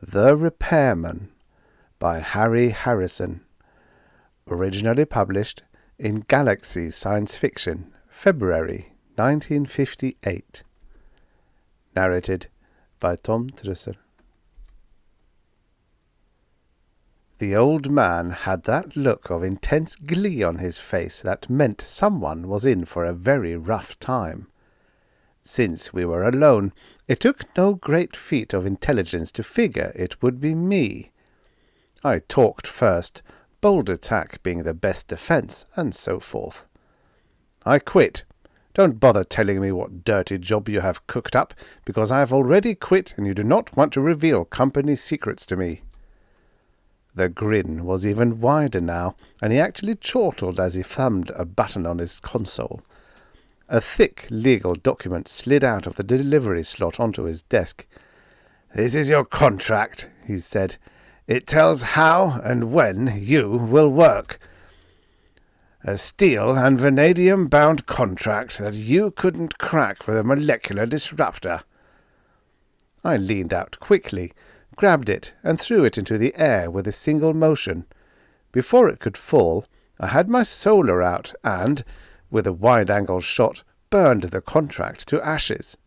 The Repairman by Harry Harrison. Originally published in Galaxy Science Fiction, February 1958. Narrated by Tom Trussel. The old man had that look of intense glee on his face that meant someone was in for a very rough time. Since we were alone, it took no great feat of intelligence to figure it would be me. I talked first, bold attack being the best defense, and so forth. I quit. Don't bother telling me what dirty job you have cooked up, because I have already quit and you do not want to reveal company secrets to me. The grin was even wider now, and he actually chortled as he thumbed a button on his console. A thick legal document slid out of the delivery slot onto his desk. "This is your contract," he said. "It tells how and when you will work. A steel and vanadium-bound contract that you couldn't crack with a molecular disruptor." I leaned out quickly, grabbed it, and threw it into the air with a single motion. Before it could fall, I had my solar out and, with a wide-angle shot, burned the contract to ashes.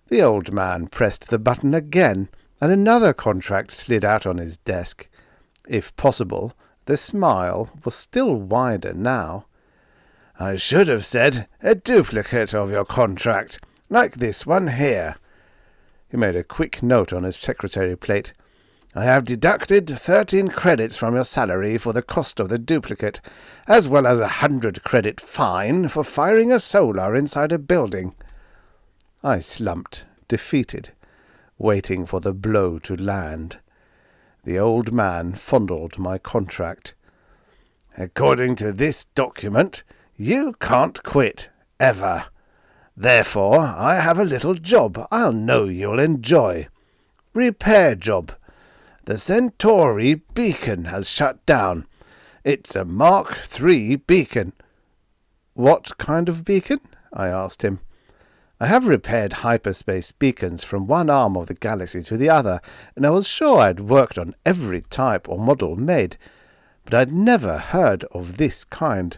The old man pressed the button again, and another contract slid out on his desk. If possible, the smile was still wider now. "I should have said a duplicate of your contract, like this one here." He made a quick note on his secretary plate. "I have deducted 13 credits from your salary for the cost of the duplicate, as well as a 100-credit fine for firing a solar inside a building." I slumped, defeated, waiting for the blow to land. The old man fondled my contract. "According to this document, you can't quit, ever. Therefore, I have a little job I'll know you'll enjoy. Repair job. The Centauri beacon has shut down. It's a Mark III beacon." "What kind of beacon?" I asked him. I have repaired hyperspace beacons from one arm of the galaxy to the other, and I was sure I'd worked on every type or model made, but I'd never heard of this kind.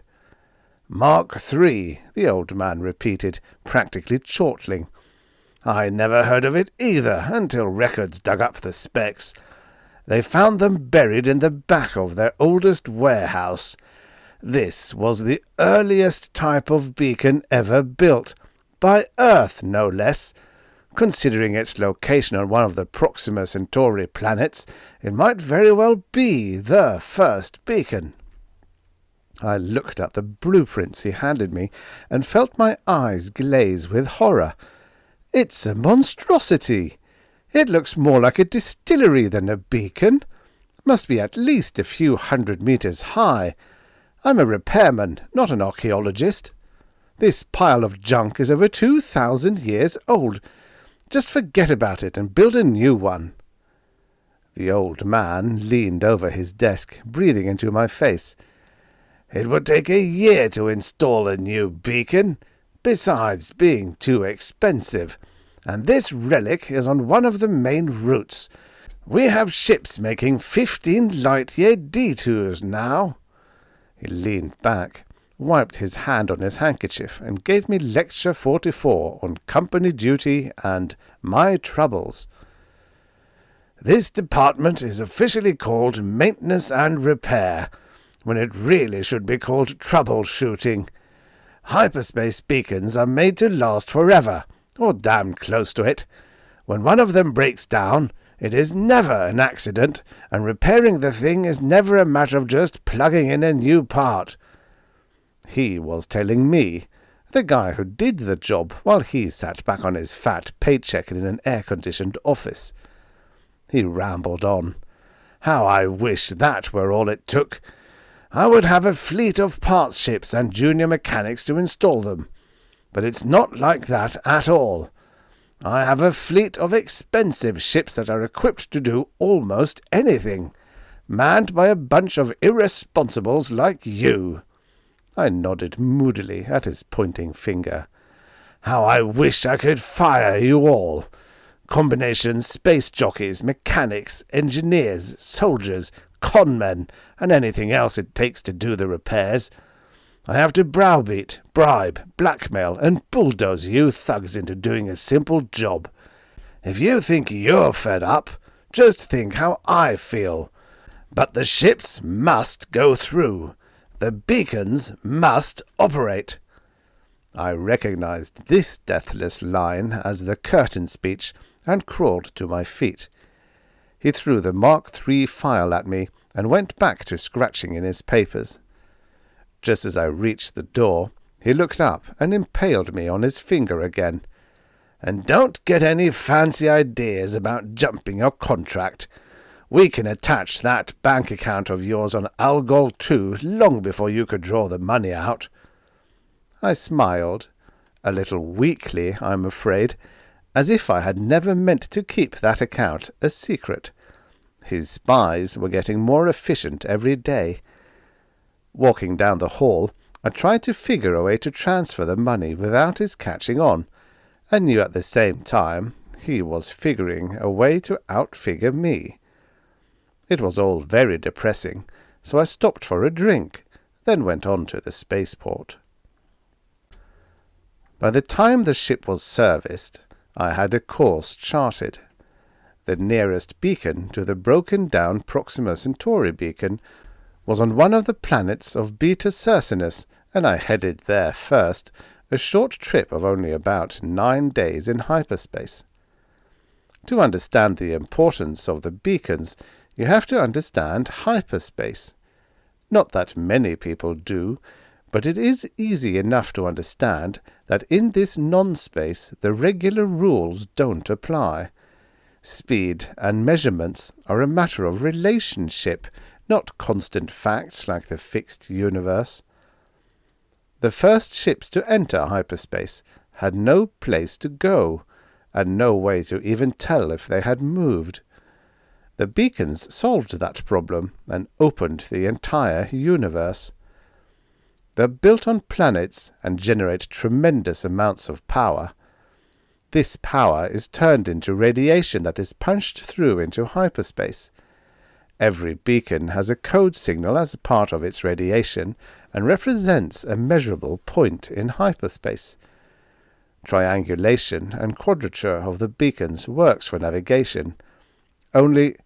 "Mark III," the old man repeated, practically chortling. "I never heard of it either until records dug up the specs. They found them buried in the back of their oldest warehouse. This was the earliest type of beacon ever built, by Earth no less. Considering its location on one of the Proxima Centauri planets, it might very well be the first beacon." I looked at the blueprints he handed me and felt my eyes glaze with horror. "It's a monstrosity! It looks more like a distillery than a beacon. Must be at least a few 100 meters high. I'm a repairman, not an archaeologist. This pile of junk is over 2,000 years old. Just forget about it and build a new one." The old man leaned over his desk, breathing into my face. "It would take a year to install a new beacon, besides being too expensive. And this relic is on one of the main routes. We have ships making 15 light-year detours now." He leaned back, wiped his hand on his handkerchief, and gave me Lecture 44 on company duty and my troubles. "This department is officially called Maintenance and Repair, when it really should be called Troubleshooting. Hyperspace beacons are made to last forever, or damn close to it. When one of them breaks down, it is never an accident, and repairing the thing is never a matter of just plugging in a new part." He was telling me, the guy who did the job while he sat back on his fat paycheck in an air-conditioned office. He rambled on. "How I wish that were all it took. I would have a fleet of parts ships and junior mechanics to install them. But it's not like that at all. I have a fleet of expensive ships that are equipped to do almost anything, manned by a bunch of irresponsibles like you." I nodded moodily at his pointing finger. "How I wish I could fire you all. Combination space jockeys, mechanics, engineers, soldiers, conmen, and anything else it takes to do the repairs. I have to browbeat, bribe, blackmail, and bulldoze you thugs into doing a simple job. If you think you're fed up, just think how I feel. But the ships must go through. The beacons must operate." I recognized this deathless line as the curtain speech and crawled to my feet. He threw the Mark III file at me and went back to scratching in his papers. Just as I reached the door, he looked up and impaled me on his finger again. "And don't get any fancy ideas about jumping your contract. We can attach that bank account of yours on Algol 2 long before you could draw the money out." I smiled, a little weakly, I'm afraid, as if I had never meant to keep that account a secret. His spies were getting more efficient every day. Walking down the hall, I tried to figure a way to transfer the money without his catching on, and knew at the same time he was figuring a way to outfigure me. It was all very depressing, so I stopped for a drink, then went on to the spaceport. By the time the ship was serviced, I had a course charted. The nearest beacon to the broken-down Proxima Centauri beacon was on one of the planets of Beta Circinus, and I headed there first, a short trip of only about 9 days in hyperspace. To understand the importance of the beacons, you have to understand hyperspace. Not that many people do, but it is easy enough to understand that in this non-space the regular rules don't apply. Speed and measurements are a matter of relationship, not constant facts like the fixed universe. The first ships to enter hyperspace had no place to go, and no way to even tell if they had moved. The beacons solved that problem and opened the entire universe. They're built on planets and generate tremendous amounts of power. This power is turned into radiation that is punched through into hyperspace. Every beacon has a code signal as a part of its radiation and represents a measurable point in hyperspace. Triangulation and quadrature of the beacons works for navigation, only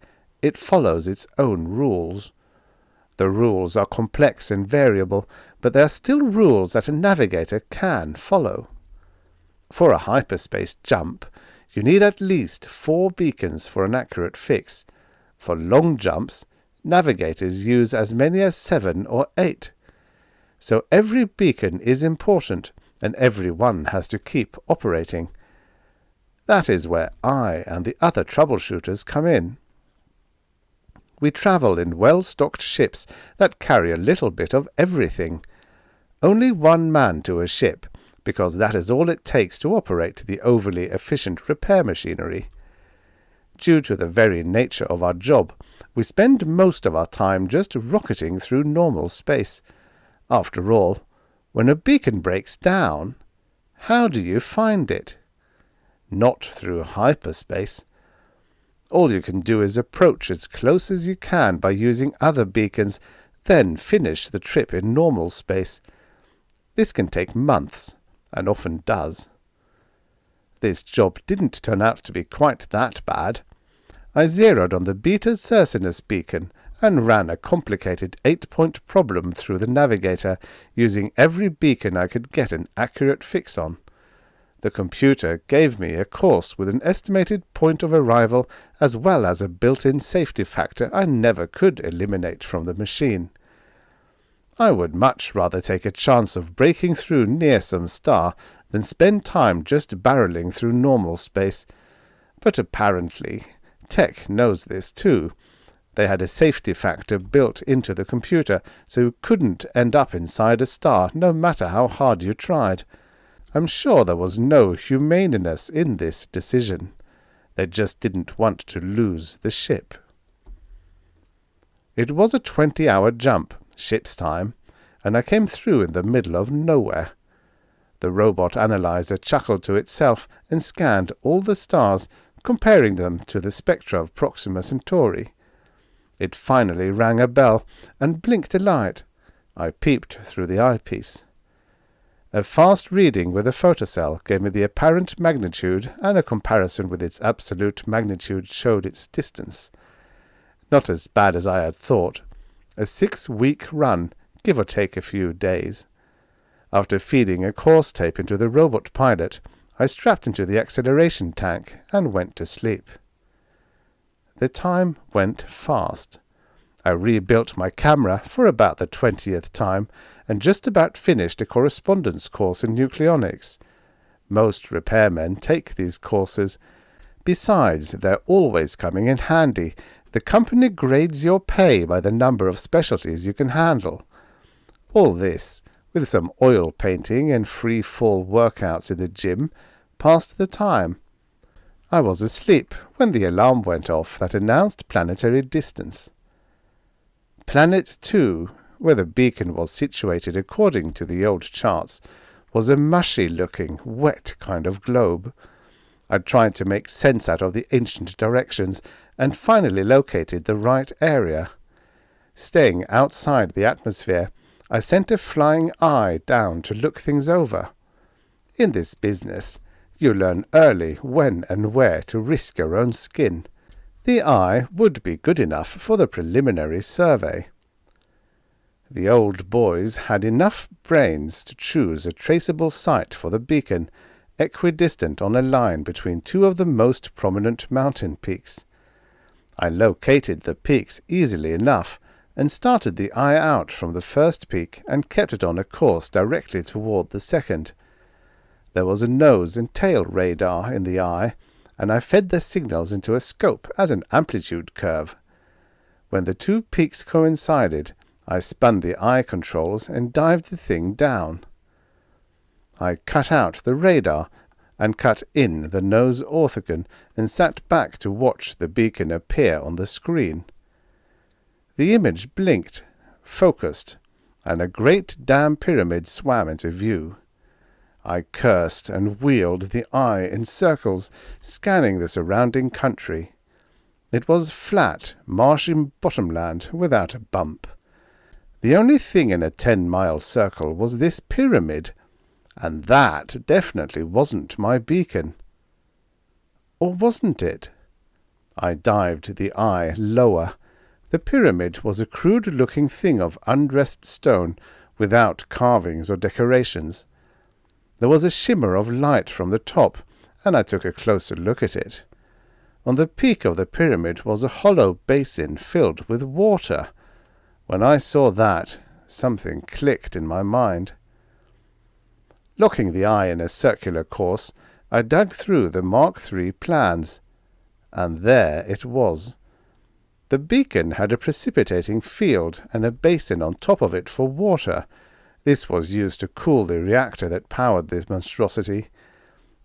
it follows its own rules. The rules are complex and variable, but they are still rules that a navigator can follow. For a hyperspace jump, you need at least 4 beacons for an accurate fix. For long jumps, navigators use as many as 7 or 8. So every beacon is important, and every one has to keep operating. That is where I and the other troubleshooters come in. We travel in well-stocked ships that carry a little bit of everything. Only 1 man to a ship, because that is all it takes to operate the overly efficient repair machinery. Due to the very nature of our job, we spend most of our time just rocketing through normal space. After all, when a beacon breaks down, how do you find it? Not through hyperspace. All you can do is approach as close as you can by using other beacons, then finish the trip in normal space. This can take months, and often does. This job didn't turn out to be quite that bad. I zeroed on the Beta Circinus beacon and ran a complicated 8-point problem through the navigator, using every beacon I could get an accurate fix on. The computer gave me a course with an estimated point of arrival as well as a built-in safety factor I never could eliminate from the machine. I would much rather take a chance of breaking through near some star than spend time just barreling through normal space. But apparently, Tech knows this too. They had a safety factor built into the computer, so you couldn't end up inside a star no matter how hard you tried. I'm sure there was no humaneness in this decision. They just didn't want to lose the ship. It was a 20-hour jump, ship's time, and I came through in the middle of nowhere. The robot analyzer chuckled to itself and scanned all the stars, comparing them to the spectra of Proxima Centauri. It finally rang a bell and blinked a light. I peeped through the eyepiece. A fast reading with a photocell gave me the apparent magnitude, and a comparison with its absolute magnitude showed its distance. Not as bad as I had thought. A 6-week run, give or take a few days. After feeding a course tape into the robot pilot, I strapped into the acceleration tank and went to sleep. The time went fast. I rebuilt my camera for about the 20th time and just about finished a correspondence course in nucleonics. Most repairmen take these courses. Besides, they're always coming in handy. The company grades your pay by the number of specialties you can handle. All this, with some oil painting and free fall workouts in the gym, passed the time. I was asleep when the alarm went off that announced planetary distance. Planet 2, where the beacon was situated according to the old charts, was a mushy-looking, wet kind of globe. I tried to make sense out of the ancient directions and finally located the right area. Staying outside the atmosphere, I sent a flying eye down to look things over. In this business, you learn early when and where to risk your own skin. The eye would be good enough for the preliminary survey. The old boys had enough brains to choose a traceable site for the beacon, equidistant on a line between two of the most prominent mountain peaks. I located the peaks easily enough and started the eye out from the first peak and kept it on a course directly toward the second. There was a nose and tail radar in the eye, and I fed the signals into a scope as an amplitude curve. When the two peaks coincided, I spun the eye controls and dived the thing down. I cut out the radar and cut in the nose orthogon and sat back to watch the beacon appear on the screen. The image blinked, focused, and a great damn pyramid swam into view. I cursed and wheeled the eye in circles, scanning the surrounding country. It was flat, marshy bottomland without a bump. The only thing in a 10-mile circle was this pyramid, and that definitely wasn't my beacon. Or wasn't it? I dived the eye lower. The pyramid was a crude-looking thing of undressed stone, without carvings or decorations. There was a shimmer of light from the top, and I took a closer look at it. On the peak of the pyramid was a hollow basin filled with water. When I saw that, something clicked in my mind. Locking the eye in a circular course, I dug through the Mark III plans, and there it was. The beacon had a precipitating field and a basin on top of it for water. This was used to cool the reactor that powered this monstrosity.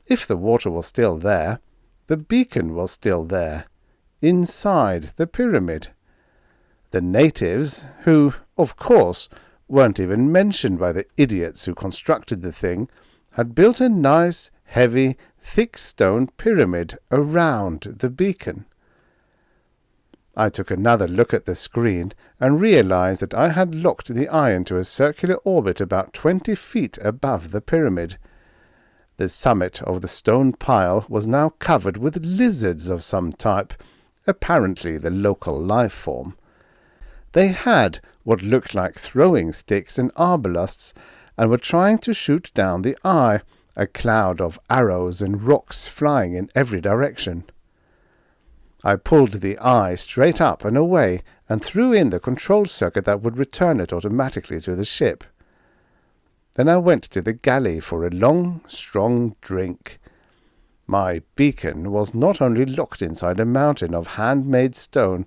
If the water was still there, the beacon was still there, inside the pyramid. The natives, who, of course, weren't even mentioned by the idiots who constructed the thing, had built a nice, heavy, thick stone pyramid around the beacon. I took another look at the screen and realized that I had locked the eye into a circular orbit about 20 feet above the pyramid. The summit of the stone pile was now covered with lizards of some type, apparently the local life form. They had what looked like throwing sticks and arbalasts, and were trying to shoot down the eye, a cloud of arrows and rocks flying in every direction. I pulled the eye straight up and away, and threw in the control circuit that would return it automatically to the ship. Then I went to the galley for a long, strong drink. My beacon was not only locked inside a mountain of handmade stone,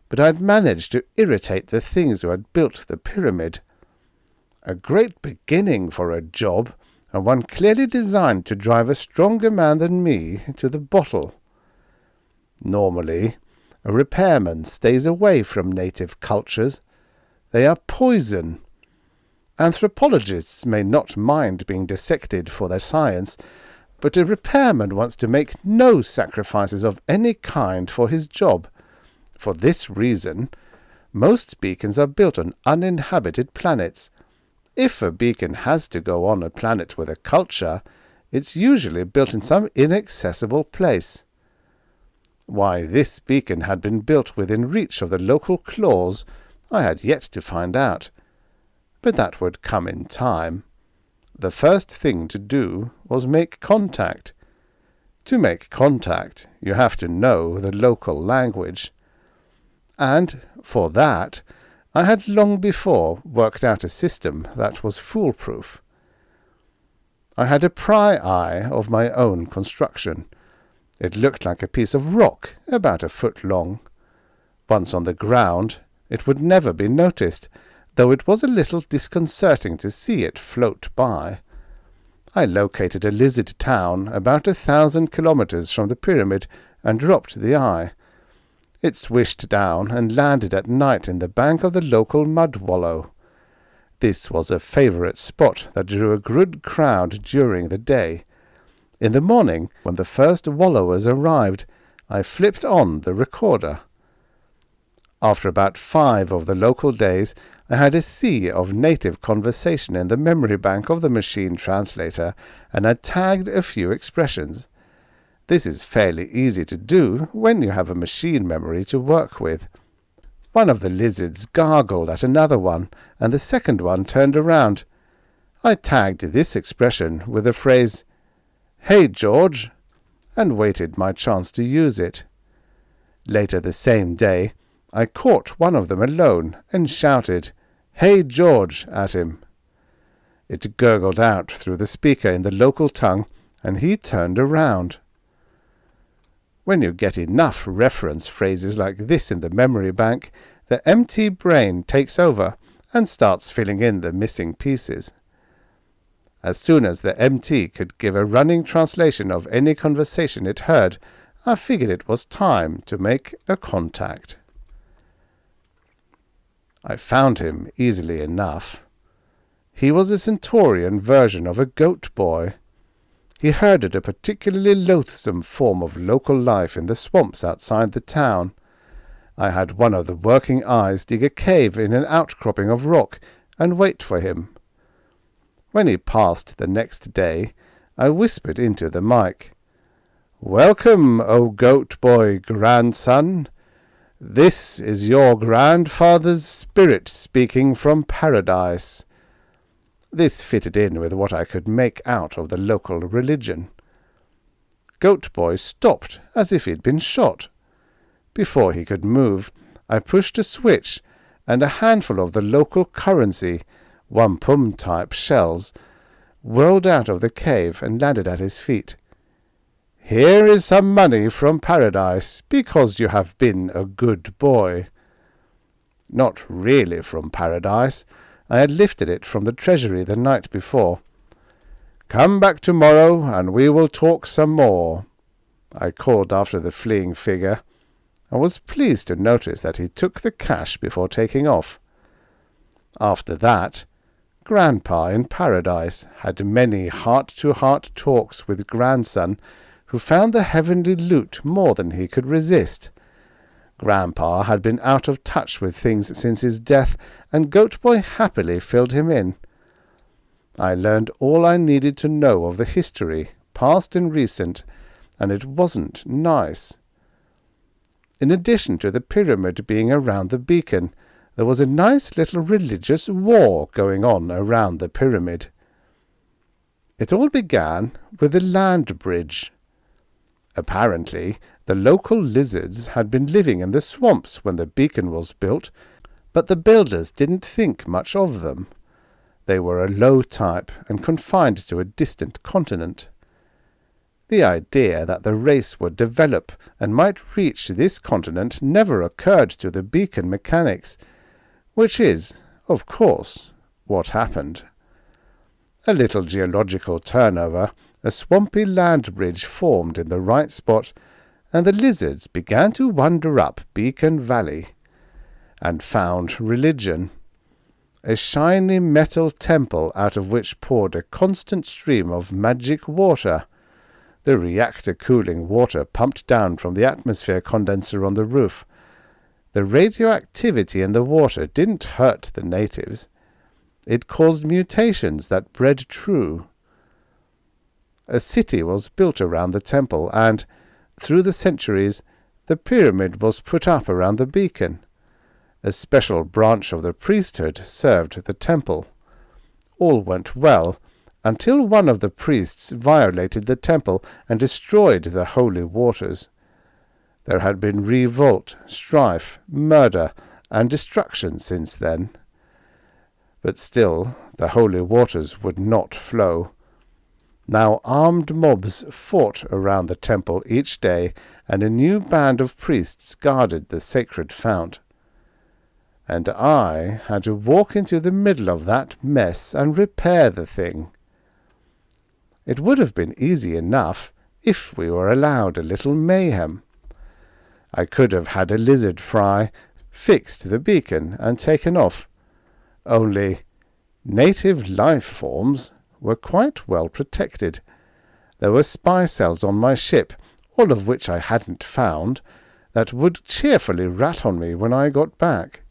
but I had managed to irritate the things who had built the pyramid. A great beginning for a job, and one clearly designed to drive a stronger man than me to the bottle. Normally, a repairman stays away from native cultures. They are poison. Anthropologists may not mind being dissected for their science, but a repairman wants to make no sacrifices of any kind for his job. For this reason, most beacons are built on uninhabited planets. If a beacon has to go on a planet with a culture, it's usually built in some inaccessible place. Why this beacon had been built within reach of the local claws, I had yet to find out. But that would come in time. The first thing to do was make contact. To make contact, you have to know the local language. And, for that, I had long before worked out a system that was foolproof. I had a pry eye of my own construction. It looked like a piece of rock about a foot long. Once on the ground, it would never be noticed, though it was a little disconcerting to see it float by. I located a lizard town about 1,000 kilometers from the pyramid and dropped the eye. It swished down and landed at night in the bank of the local mud wallow. This was a favorite spot that drew a good crowd during the day. In the morning, when the first wallowers arrived, I flipped on the recorder. After about 5 of the local days, I had a sea of native conversation in the memory bank of the machine translator, and I tagged a few expressions. This is fairly easy to do when you have a machine memory to work with. One of the lizards gargled at another one, and the second one turned around. I tagged this expression with the phrase, "Hey, George," and waited my chance to use it. Later the same day, I caught one of them alone and shouted, "Hey, George," at him. It gurgled out through the speaker in the local tongue, and he turned around. When you get enough reference phrases like this in the memory bank, the empty brain takes over and starts filling in the missing pieces. As soon as the MT could give a running translation of any conversation it heard, I figured it was time to make a contact. I found him easily enough. He was a Centaurian version of a goat boy. He herded a particularly loathsome form of local life in the swamps outside the town. I had one of the working eyes dig a cave in an outcropping of rock and wait for him. When he passed the next day, I whispered into the mic, "Welcome, O goat boy grandson. This is your grandfather's spirit speaking from paradise." This fitted in with what I could make out of the local religion. Goat Boy stopped as if he'd been shot. Before he could move, I pushed a switch, and a handful of the local currency, wampum-type shells, whirled out of the cave and landed at his feet. "Here is some money from paradise, because you have been a good boy." Not really from paradise. I had lifted it from the treasury the night before. "Come back tomorrow, and we will talk some more," I called after the fleeing figure. I was pleased to notice that he took the cash before taking off. After that, Grandpa in paradise had many heart-to-heart talks with grandson, who found the heavenly loot more than he could resist. Grandpa had been out of touch with things since his death, and Goat Boy happily filled him in. I learned all I needed to know of the history, past and recent, and it wasn't nice. In addition to the pyramid being around the beacon, there was a nice little religious war going on around the pyramid. It all began with the land bridge. Apparently, the local lizards had been living in the swamps when the beacon was built, but the builders didn't think much of them. They were a low type and confined to a distant continent. The idea that the race would develop and might reach this continent never occurred to the beacon mechanics, which is, of course, what happened. A little geological turnover, a swampy land bridge formed in the right spot, and the lizards began to wander up Beacon Valley, and found religion. A shiny metal temple out of which poured a constant stream of magic water. the reactor cooling water pumped down from the atmosphere condenser on the roof. The radioactivity in the water didn't hurt the natives. It caused mutations that bred true. A city was built around the temple, and, through the centuries, the pyramid was put up around the beacon. A special branch of the priesthood served the temple. All went well, until one of the priests violated the temple and destroyed the holy waters. There had been revolt, strife, murder, and destruction since then. But still the holy waters would not flow. Now armed mobs fought around the temple each day, and a new band of priests guarded the sacred fount. And I had to walk into the middle of that mess and repair the thing. It would have been easy enough if we were allowed a little mayhem. I could have had a lizard fry, fixed the beacon, and taken off. Only native life forms were quite well protected. There were spy cells on my ship, all of which I hadn't found, that would cheerfully rat on me when I got back.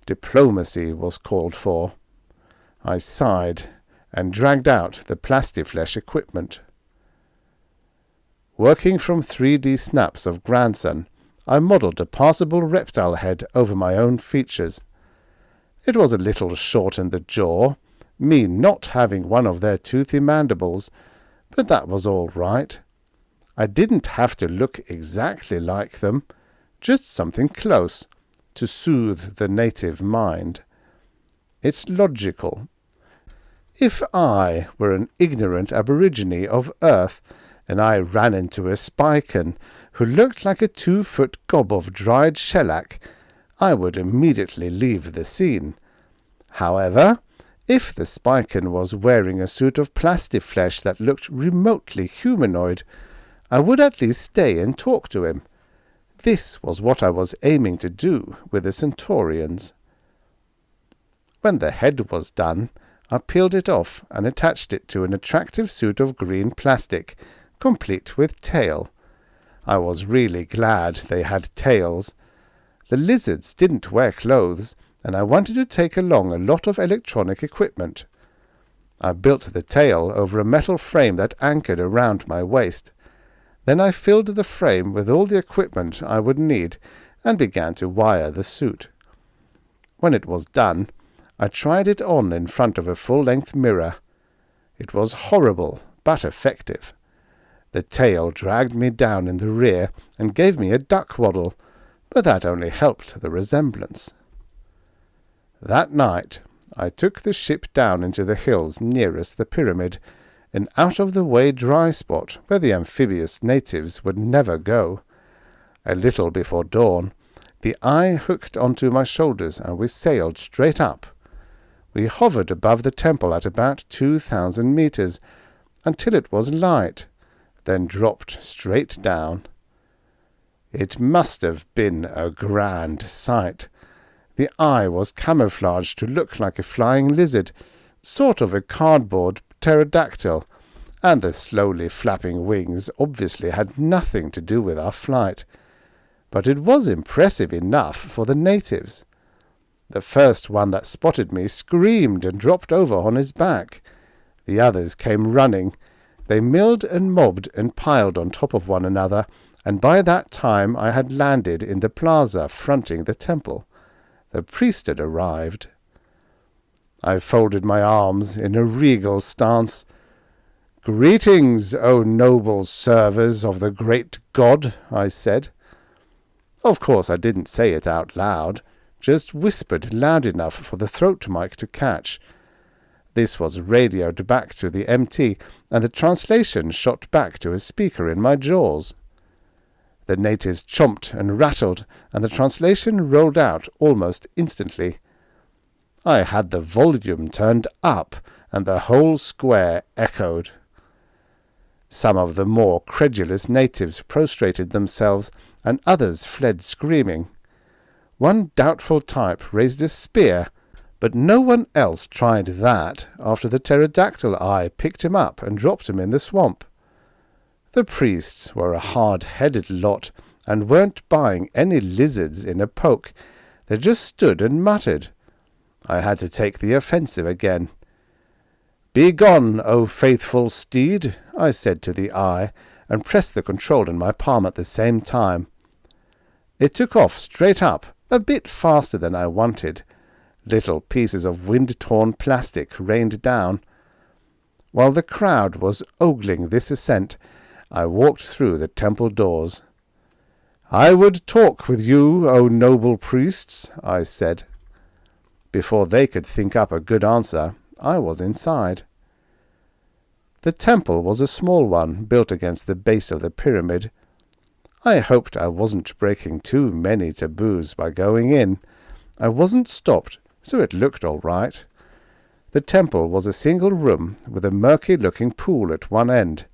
Diplomacy was called for. I sighed and dragged out the plastiflesh equipment. Working from 3D snaps of Grandson, I modelled a passable reptile head over my own features. It was a little short in the jaw, me not having one of their toothy mandibles, but that was all right. I didn't have to look exactly like them, just something close, to soothe the native mind. It's logical. If I were an ignorant aborigine of Earth, and I ran into a Spican who looked like a 2-foot gob of dried shellac, I would immediately leave the scene. However, if the Spican was wearing a suit of plastiflesh that looked remotely humanoid, I would at least stay and talk to him. This was what I was aiming to do with the Centaurians. When the head was done, I peeled it off and attached it to an attractive suit of green plastic, complete with tail. I was really glad they had tails. The lizards didn't wear clothes, and I wanted to take along a lot of electronic equipment. I built the tail over a metal frame that anchored around my waist. Then I filled the frame with all the equipment I would need and began to wire the suit. When it was done, I tried it on in front of a full-length mirror. It was horrible, but effective. The tail dragged me down in the rear and gave me a duck waddle, but that only helped the resemblance. That night I took the ship down into the hills nearest the pyramid, an out-of-the-way dry spot where the amphibious natives would never go. A little before dawn, the eye hooked onto my shoulders and we sailed straight up. We hovered above the temple at about 2,000 meters until it was light, then dropped straight down. It must have been a grand sight. The eye was camouflaged to look like a flying lizard, sort of a cardboard pterodactyl, and the slowly flapping wings obviously had nothing to do with our flight. But it was impressive enough for the natives. The first one that spotted me screamed and dropped over on his back. The others came running. They milled and mobbed and piled on top of one another, and by that time I had landed in the plaza fronting the temple. The priest had arrived. I folded my arms in a regal stance. "Greetings, O noble servers of the great God," I said. Of course I didn't say it out loud, just whispered loud enough for the throat mic to catch. This was radioed back to the MT, and the translation shot back to a speaker in my jaws. The natives chomped and rattled, and the translation rolled out almost instantly. I had the volume turned up, and the whole square echoed. Some of the more credulous natives prostrated themselves, and others fled screaming. One doubtful type raised a spear, but no one else tried that after the pterodactyl eye picked him up and dropped him in the swamp. The priests were a hard-headed lot, and weren't buying any lizards in a poke. They just stood and muttered. I had to take the offensive again. "Begone, O faithful steed," I said to the eye, and pressed the control in my palm at the same time. It took off straight up, a bit faster than I wanted. Little pieces of wind-torn plastic rained down. While the crowd was ogling this ascent, I walked through the temple doors. "I would talk with you, O noble priests," I said. Before they could think up a good answer, I was inside. The temple was a small one, built against the base of the pyramid. I hoped I wasn't breaking too many taboos by going in. I wasn't stopped, so it looked all right. The temple was a single room with a murky-looking pool at one end.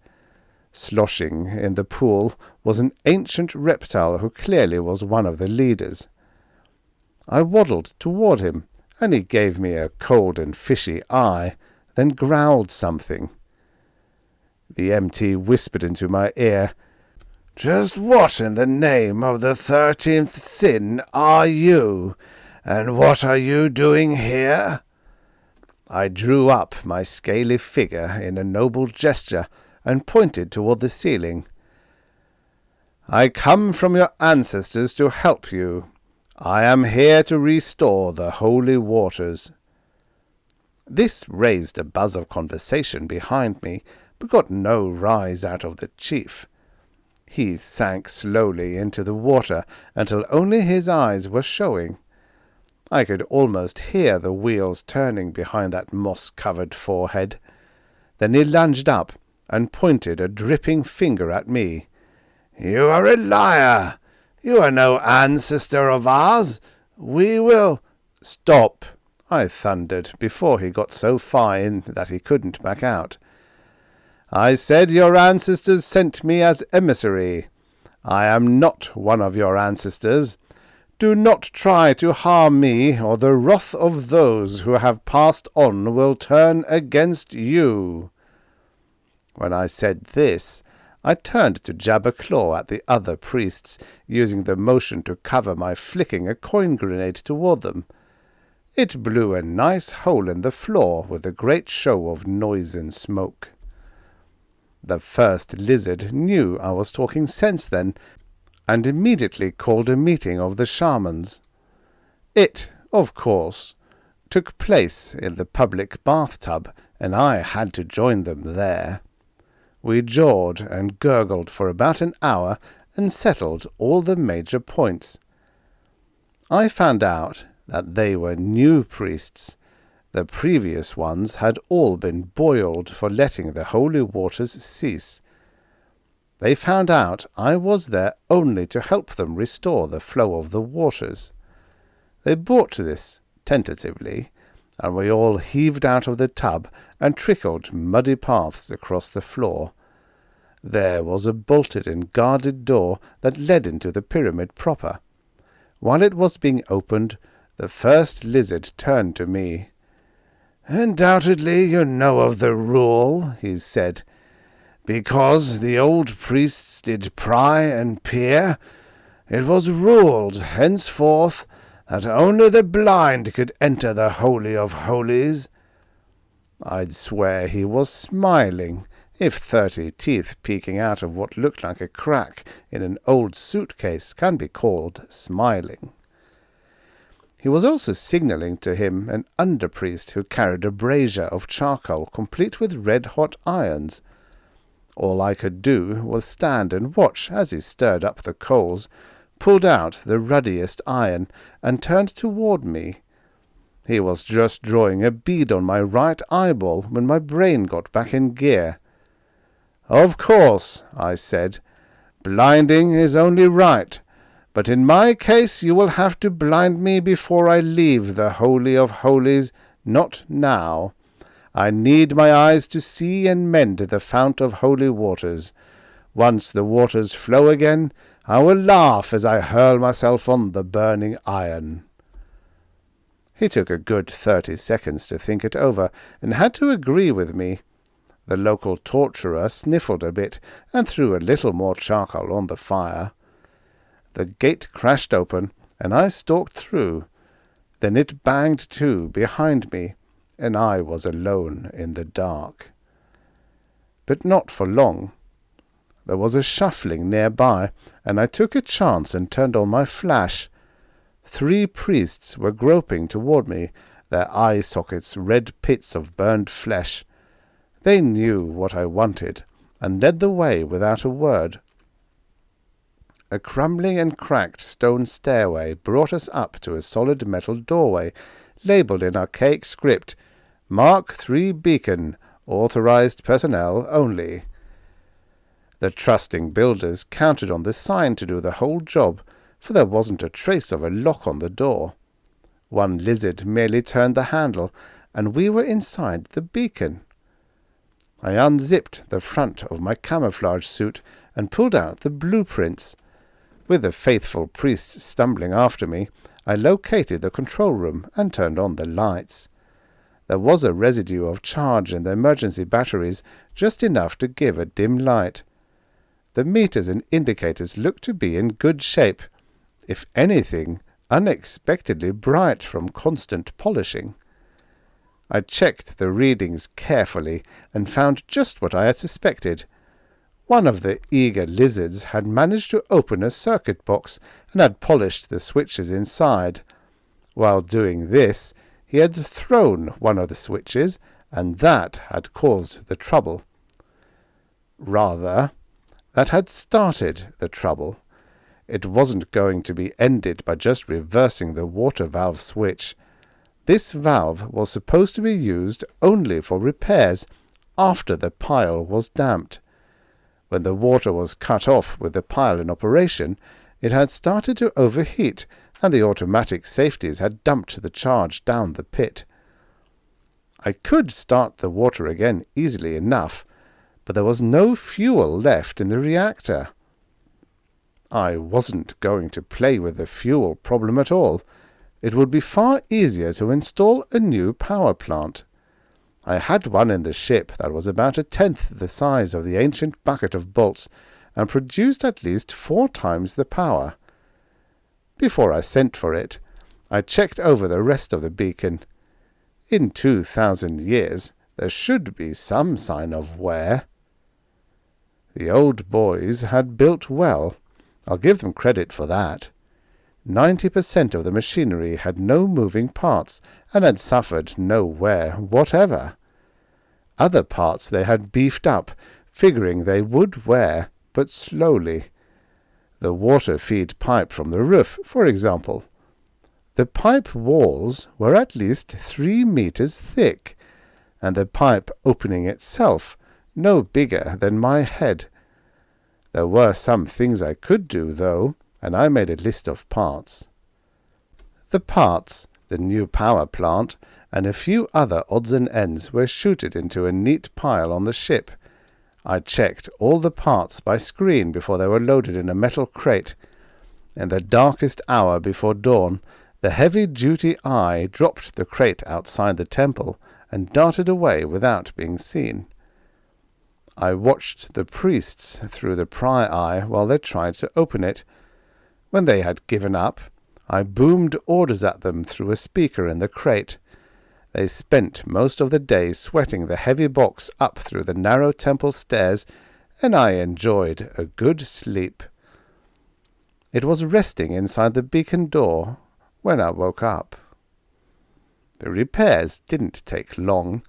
Sloshing in the pool was an ancient reptile who clearly was one of the leaders. I waddled toward him, and he gave me a cold and fishy eye, then growled something. The MT whispered into my ear, "Just what in the name of the 13th sin are you, and what are you doing here?" I drew up my scaly figure in a noble gesture and pointed toward the ceiling. "I come from your ancestors to help you. I am here to restore the holy waters." This raised a buzz of conversation behind me, but got no rise out of the chief. He sank slowly into the water until only his eyes were showing. I could almost hear the wheels turning behind that moss-covered forehead. Then he lunged up and pointed a dripping finger at me. "You are a liar! You are no ancestor of ours! We will—" "Stop!" I thundered, before he got so far in that he couldn't back out. "I said your ancestors sent me as emissary. I am not one of your ancestors. Do not try to harm me, or the wrath of those who have passed on will turn against you." When I said this, I turned to jab a claw at the other priests, using the motion to cover my flicking a coin grenade toward them. It blew a nice hole in the floor with a great show of noise and smoke. The first lizard knew I was talking sense then, and immediately called a meeting of the shamans. It, of course, took place in the public bathtub, and I had to join them there. We jawed and gurgled for about an hour and settled all the major points. I found out that they were new priests. The previous ones had all been boiled for letting the holy waters cease. They found out I was there only to help them restore the flow of the waters. They bought this, tentatively, and we all heaved out of the tub and trickled muddy paths across the floor. There was a bolted and guarded door that led into the pyramid proper. While it was being opened, the first lizard turned to me. "Undoubtedly you know of the rule," he said. "Because the old priests did pry and peer, it was ruled henceforth that only the blind could enter the Holy of Holies." I'd swear he was smiling, if 30 teeth peeking out of what looked like a crack in an old suitcase can be called smiling. He was also signaling to him an underpriest who carried a brazier of charcoal complete with red-hot irons. All I could do was stand and watch as he stirred up the coals, pulled out the ruddiest iron, and turned toward me. He was just drawing a bead on my right eyeball when my brain got back in gear. "Of course," I said, "blinding is only right, but in my case you will have to blind me before I leave the Holy of Holies, not now. I need my eyes to see and mend the fount of holy waters. Once the waters flow again, I will laugh as I hurl myself on the burning iron." He took a good 30 seconds to think it over, and had to agree with me. The local torturer sniffled a bit and threw a little more charcoal on the fire. The gate crashed open, and I stalked through. Then it banged to behind me, and I was alone in the dark. But not for long. There was a shuffling nearby, and I took a chance and turned on my flash. 3 priests were groping toward me, their eye sockets red pits of burned flesh. They knew what I wanted, and led the way without a word. A crumbling and cracked stone stairway brought us up to a solid metal doorway, labelled in archaic script, Mark III Beacon, authorized personnel only. The trusting builders counted on the sign to do the whole job, for there wasn't a trace of a lock on the door. One lizard merely turned the handle, and we were inside the beacon. I unzipped the front of my camouflage suit and pulled out the blueprints. With the faithful priests stumbling after me, I located the control room and turned on the lights. There was a residue of charge in the emergency batteries, just enough to give a dim light. The meters and indicators looked to be in good shape, if anything, unexpectedly bright from constant polishing. I checked the readings carefully and found just what I had suspected. One of the eager lizards had managed to open a circuit box and had polished the switches inside. While doing this, he had thrown one of the switches, and that had caused the trouble. Rather, that had started the trouble. It wasn't going to be ended by just reversing the water valve switch. This valve was supposed to be used only for repairs after the pile was damped. When the water was cut off with the pile in operation, it had started to overheat, and the automatic safeties had dumped the charge down the pit. I could start the water again easily enough, but there was no fuel left in the reactor. I wasn't going to play with the fuel problem at all. It would be far easier to install a new power plant. I had one in the ship that was about 1/10 the size of the ancient bucket of bolts, and produced at least 4 times the power. Before I sent for it, I checked over the rest of the beacon. In 2,000 years, there should be some sign of wear. The old boys had built well. I'll give them credit for that. 90% of the machinery had no moving parts and had suffered no wear whatever. Other parts they had beefed up, figuring they would wear, but slowly. The water feed pipe from the roof, for example. The pipe walls were at least 3 meters thick, and the pipe opening itself no bigger than my head. There were some things I could do, though, and I made a list of parts. The parts, the new power plant, and a few other odds and ends were chuted into a neat pile on the ship. I checked all the parts by screen before they were loaded in a metal crate. In the darkest hour before dawn, the heavy-duty eye dropped the crate outside the temple and darted away without being seen. I watched the priests through the pry eye while they tried to open it. When they had given up, I boomed orders at them through a speaker in the crate. They spent most of the day sweating the heavy box up through the narrow temple stairs, and I enjoyed a good sleep. It was resting inside the beacon door when I woke up. The repairs didn't take long,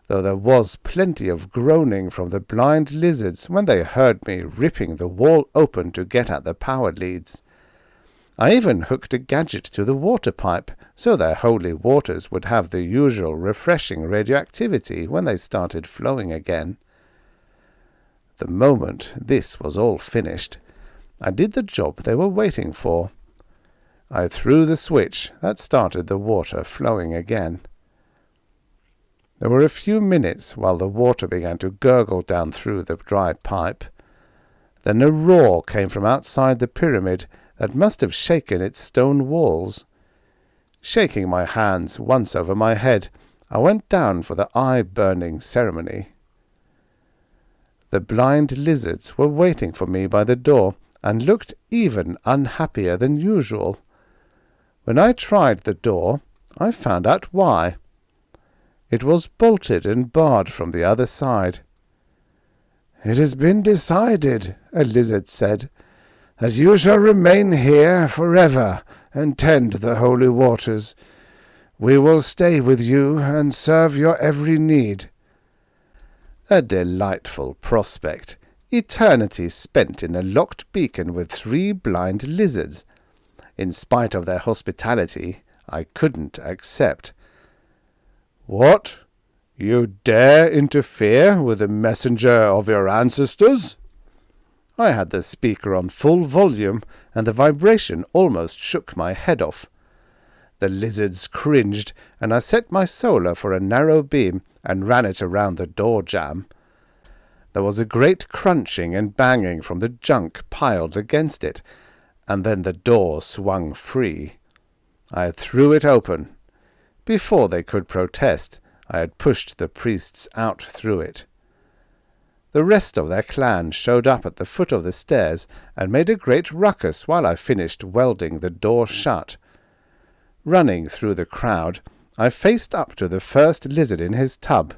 though there was plenty of groaning from the blind lizards when they heard me ripping the wall open to get at the power leads. I even hooked a gadget to the water pipe, so their holy waters would have the usual refreshing radioactivity when they started flowing again. The moment this was all finished, I did the job they were waiting for. I threw the switch that started the water flowing again. There were a few minutes while the water began to gurgle down through the dry pipe. Then a roar came from outside the pyramid that must have shaken its stone walls. Shaking my hands once over my head, I went down for the eye-burning ceremony. The blind lizards were waiting for me by the door and looked even unhappier than usual. When I tried the door, I found out why. It was bolted and barred from the other side. "It has been decided," a lizard said, "that you shall remain here forever and tend the holy waters. We will stay with you and serve your every need." A delightful prospect. Eternity spent in a locked beacon with 3 blind lizards. In spite of their hospitality, I couldn't accept. "What? You dare interfere with the messenger of your ancestors?" I had the speaker on full volume, and the vibration almost shook my head off. The lizards cringed, and I set my solar for a narrow beam and ran it around the door jamb. There was a great crunching and banging from the junk piled against it, and then the door swung free. I threw it open. Before they could protest, I had pushed the priests out through it. The rest of their clan showed up at the foot of the stairs and made a great ruckus while I finished welding the door shut. Running through the crowd, I faced up to the first lizard in his tub.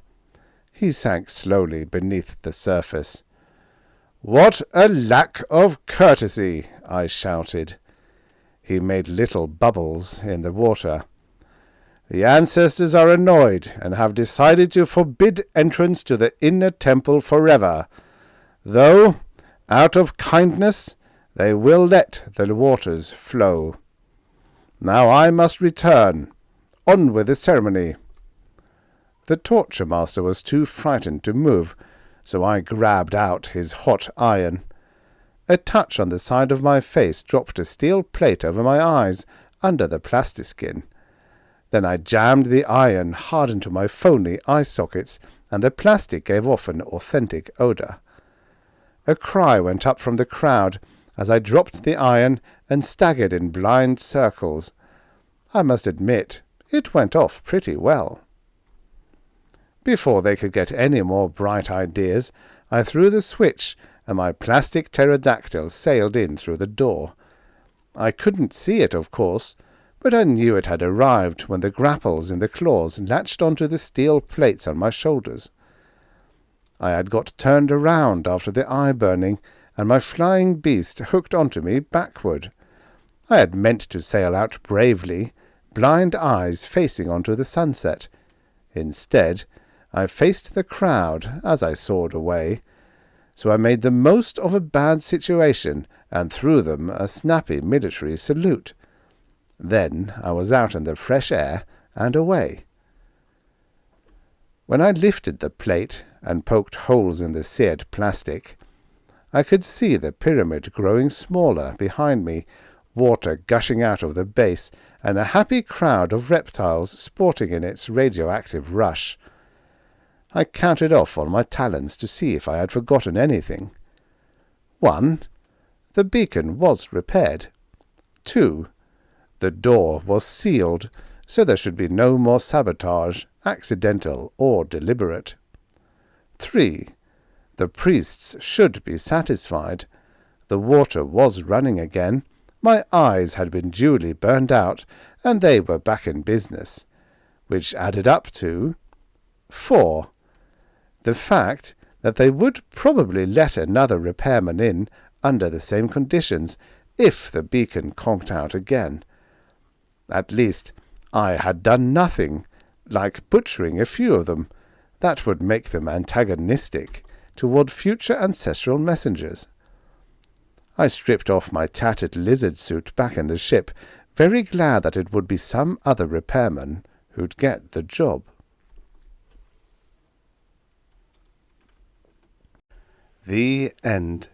He sank slowly beneath the surface. "What a lack of courtesy!" I shouted. He made little bubbles in the water. "The ancestors are annoyed and have decided to forbid entrance to the inner temple forever, though, out of kindness, they will let the waters flow. Now I must return. On with the ceremony." The torture master was too frightened to move, so I grabbed out his hot iron. A touch on the side of my face dropped a steel plate over my eyes, under the plastiskin. Then I jammed the iron hard into my phony eye sockets, and the plastic gave off an authentic odour. A cry went up from the crowd as I dropped the iron and staggered in blind circles. I must admit, it went off pretty well. Before they could get any more bright ideas, I threw the switch, and my plastic pterodactyl sailed in through the door. I couldn't see it, of course, but I knew it had arrived when the grapples in the claws latched onto the steel plates on my shoulders. I had got turned around after the eye burning, and my flying beast hooked onto me backward. I had meant to sail out bravely, blind eyes facing onto the sunset. Instead, I faced the crowd as I soared away, so I made the most of a bad situation and threw them a snappy military salute. Then I was out in the fresh air and away. When I lifted the plate and poked holes in the seared plastic, I could see the pyramid growing smaller behind me, water gushing out of the base, and a happy crowd of reptiles sporting in its radioactive rush. I counted off on my talons to see if I had forgotten anything. 1. The beacon was repaired. 2. The door was sealed, so there should be no more sabotage, accidental or deliberate. 3. The priests should be satisfied. The water was running again. My eyes had been duly burned out, and they were back in business, which added up to 4. The fact that they would probably let another repairman in under the same conditions if the beacon conked out again. At least I had done nothing, like butchering a few of them. That would make them antagonistic toward future ancestral messengers. I stripped off my tattered lizard suit back in the ship, very glad that it would be some other repairman who'd get the job. The end.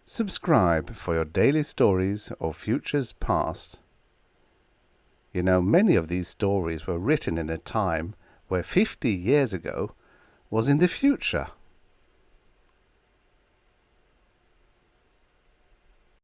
Subscribe for your daily stories of futures past. You know, many of these stories were written in a time where 50 years ago was in the future.